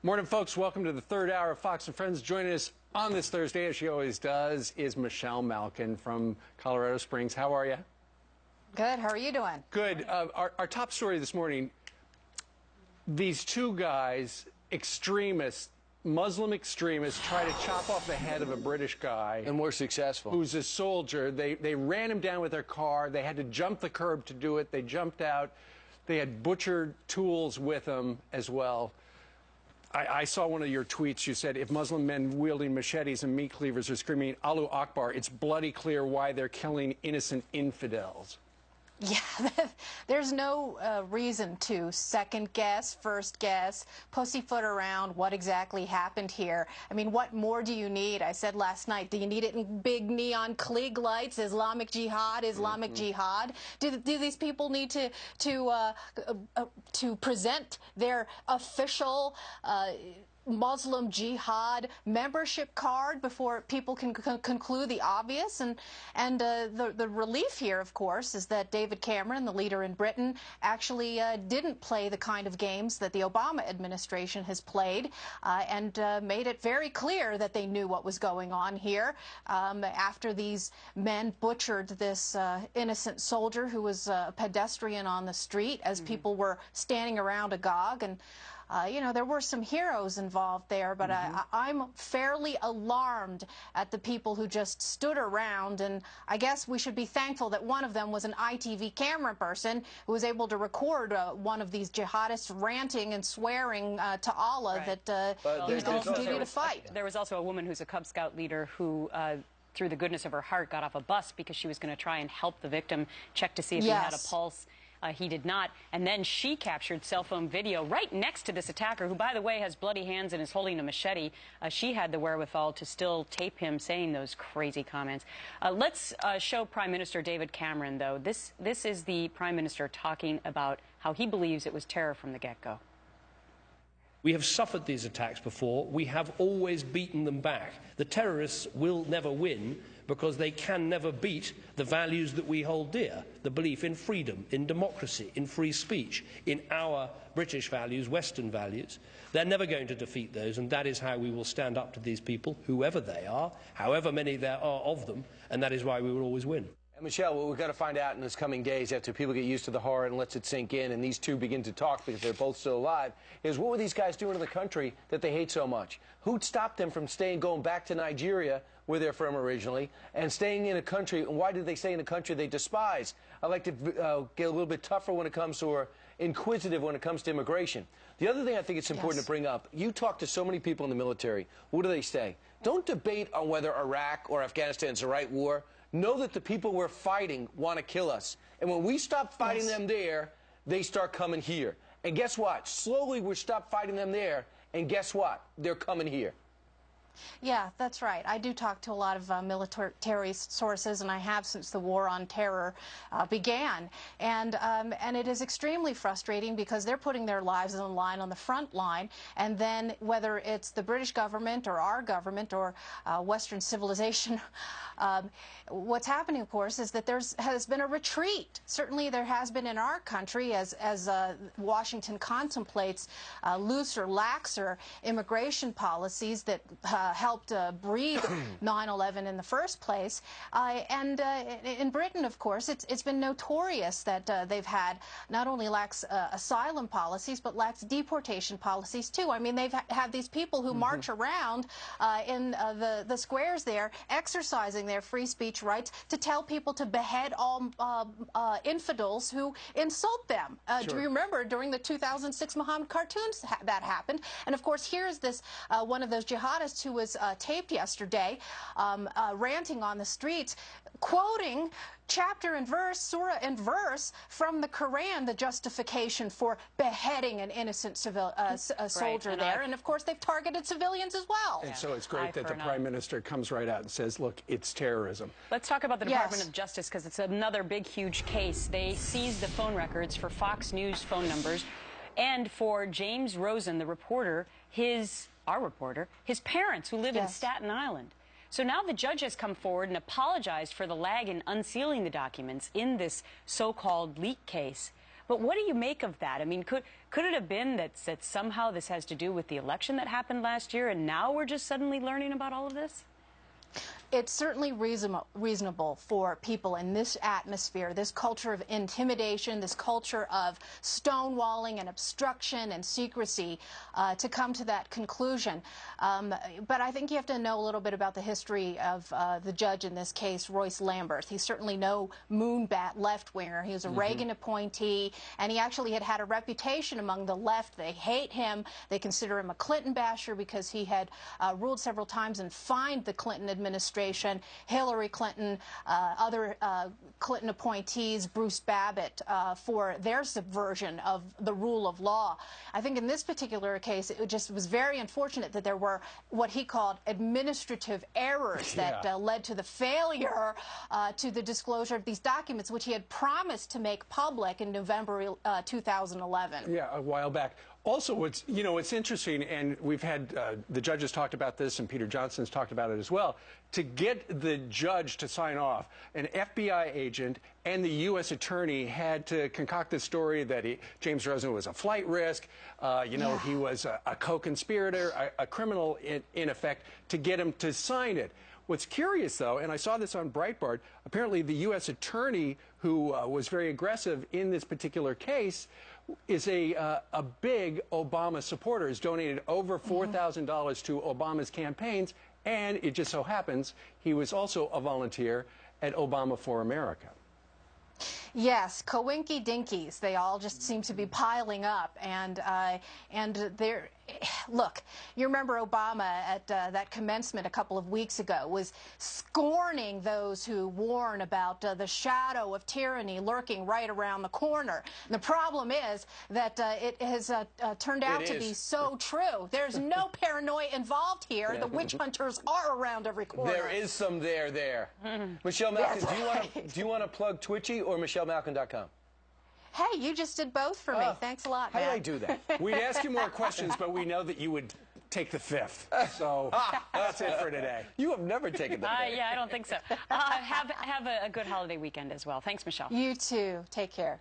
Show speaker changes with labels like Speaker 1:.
Speaker 1: Morning, folks. Welcome to the third hour of Fox and Friends. Joining us on this Thursday, as she always does, is Michelle Malkin from Colorado Springs. How are you?
Speaker 2: Good. How are you doing?
Speaker 1: Good. Our top story this morning, these two guys, extremists, Muslim extremists, try to chop off the head of a British guy.
Speaker 3: And were successful.
Speaker 1: Who's a soldier. They ran him down with their car. They had to jump the curb to do it. They jumped out. They had butcher tools with them as well. I saw one of your tweets. You said, if Muslim men wielding machetes and meat cleavers are screaming Allahu Akbar, it's bloody clear why they're killing innocent infidels.
Speaker 2: Yeah, there's no reason to second guess, first guess, pussyfoot around what exactly happened here. I mean, what more do you need? I said last night, do you need it in big neon Klieg lights, Islamic Jihad, Islamic Jihad? Do these people need to present their official Muslim Jihad membership card before people can conclude the obvious? And the relief here, of course, is that David Cameron, the leader in Britain, actually didn't play the kind of games that the Obama administration has played, and made it very clear that they knew what was going on here. After these men butchered this innocent soldier who was a pedestrian on the street as people were standing around agog, and you know, there were some heroes involved there, but I'm fairly alarmed at the people who just stood around, and I guess we should be thankful that one of them was an ITV camera person who was able to record one of these jihadists ranting and swearing to Allah that he was going to continue to fight.
Speaker 4: There was also a woman who's a Cub Scout leader who through the goodness of her heart, got off a bus because she was going to try and help the victim, check to see if he had a pulse. He did not. And then she captured cell phone video right next to this attacker, who, by the way, has bloody hands and is holding a machete. She had the wherewithal to still tape him saying those crazy comments. Let's show Prime Minister David Cameron, though. This is the Prime Minister talking about how he believes it was terror from the get-go.
Speaker 5: We have suffered these attacks before. We have always beaten them back. The terrorists will never win because they can never beat the values that we hold dear, the belief in freedom, in democracy, in free speech, in our British values, Western values. They're never going to defeat those, and that is how we will stand up to these people, whoever they are, however many there are of them, and that is why we will always win.
Speaker 3: And Michelle, what we've got to find out in this coming days, after people get used to the horror and lets it sink in, and these two begin to talk because they're both still alive, is what were these guys doing to the country that they hate so much? Who'd stopped them from going back to Nigeria, where they're from originally, and staying in a country, and why did they stay in a country they despise? I like to get a little bit tougher when it comes to, or inquisitive when it comes to immigration. The other thing I think it's important to bring up, you talk to so many people in the military, what do they say? Don't debate on whether Iraq or Afghanistan is the right war. Know that the people we're fighting want to kill us. And when we stop fighting them there, they start coming here. And guess what? Slowly we stop fighting them there, and guess what? They're coming here.
Speaker 2: Yeah, that's right. I do talk to a lot of military sources, and I have since the war on terror began. And it is extremely frustrating because they're putting their lives on the line, on the front line, and then whether it's the British government or our government or Western civilization, what's happening, of course, is that there has been a retreat. Certainly there has been in our country as Washington contemplates looser, laxer immigration policies that helped breed 9/11 in the first place. And in Britain, of course, it's been notorious that they've had not only lax asylum policies, but lax deportation policies, too. I mean, they've had these people who march around in the squares there, exercising their free speech rights to tell people to behead all infidels who insult them. Do you remember during the 2006 Muhammad cartoons that happened? And, of course, here's this one of those jihadists who was taped yesterday ranting on the streets, quoting chapter and verse, surah and verse from the Quran, the justification for beheading an innocent soldier there. And, of course, they've targeted civilians as well.
Speaker 1: And so it's great that the Prime Minister comes right out and says, look, it's terrorism.
Speaker 4: Let's talk about the Department of Justice, because it's another big, huge case. They seized the phone records for Fox News phone numbers and for James Rosen, the reporter, our reporter, his parents who live in Staten Island. So now the judge has come forward and apologized for the lag in unsealing the documents in this so-called leak case. But what do you make of that? I mean, could it have been that somehow this has to do with the election that happened last year, and now we're just suddenly learning about all of this?
Speaker 2: It's certainly reasonable for people in this atmosphere, this culture of intimidation, this culture of stonewalling and obstruction and secrecy, to come to that conclusion. But I think you have to know a little bit about the history of the judge in this case, Royce Lamberth. He's certainly no moonbat left-winger. He was a Reagan appointee, and he actually had a reputation among the left. They hate him. They consider him a Clinton basher because he had ruled several times and fined the Clinton administration, Hillary Clinton, other Clinton appointees, Bruce Babbitt, for their subversion of the rule of law. I think in this particular case, it just was very unfortunate that there were what he called administrative errors that led to the failure to the disclosure of these documents, which he had promised to make public in November 2011.
Speaker 1: Yeah, a while back. Also, it's interesting, and we've had the judges talked about this, and Peter Johnson's talked about it as well. To get the judge to sign off, an FBI agent and the U.S. attorney had to concoct this story that James Rosen was a flight risk. He was a co-conspirator, a criminal in effect, to get him to sign it. What's curious, though, and I saw this on Breitbart, apparently the U.S. attorney who was very aggressive in this particular case is a big Obama supporter, has donated over $4,000 to Obama's campaigns, and it just so happens he was also a volunteer at Obama for America.
Speaker 2: Yes, coinky dinkies. They all just seem to be piling up, and they're. Look, you remember Obama at that commencement a couple of weeks ago was scorning those who warn about the shadow of tyranny lurking right around the corner. And the problem is that it has turned out to be so true. There's no paranoia involved here. The witch hunters are around every corner.
Speaker 3: There is some there. Michelle Malkin, do you want to plug Twitchy or MichelleMalkin.com?
Speaker 2: Hey, you just did both for me. Thanks a lot,
Speaker 3: How
Speaker 2: man.
Speaker 3: did I do that?
Speaker 1: We'd ask you more questions, but we know that you would take the fifth. So that's it for today.
Speaker 3: You have never taken the fifth.
Speaker 4: Yeah, I don't think so. Have a good holiday weekend as well. Thanks, Michelle.
Speaker 2: You too. Take care.